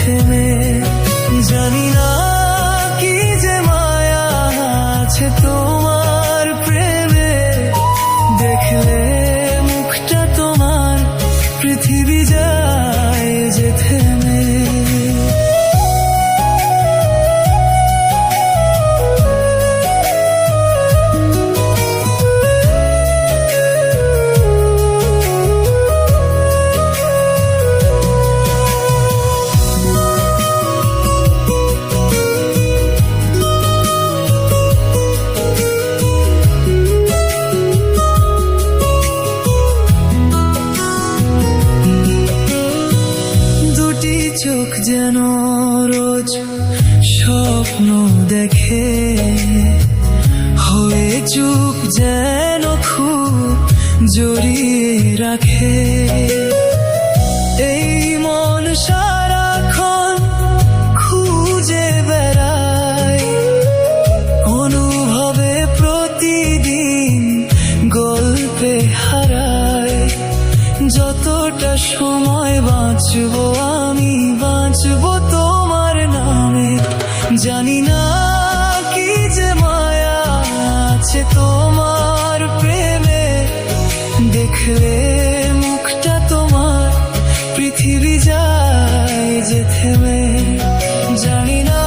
থেমে। জানি না কি যে মায়া আছে তোমার প্রেমে, দেখলে মুখটা তোমার পৃথিবী যায় যে থেমে। চোখ যেন রোজ স্বপ্ন দেখে, হয়ে চুপ যেন খুব জড়িয়ে রাখে। এই মন সারাক্ষণ খুঁজে বেড়ায়, অনুভবে প্রতিদিন গল্পে হারায়। যতটা সময় বাঁচবো আমি বাঁচবো তোমার নামে। জানি না কি যে মায়া আছে তোমার প্রেমে, দেখলে মুখটা তোমার পৃথিবী যায় যে থেমে। জানি না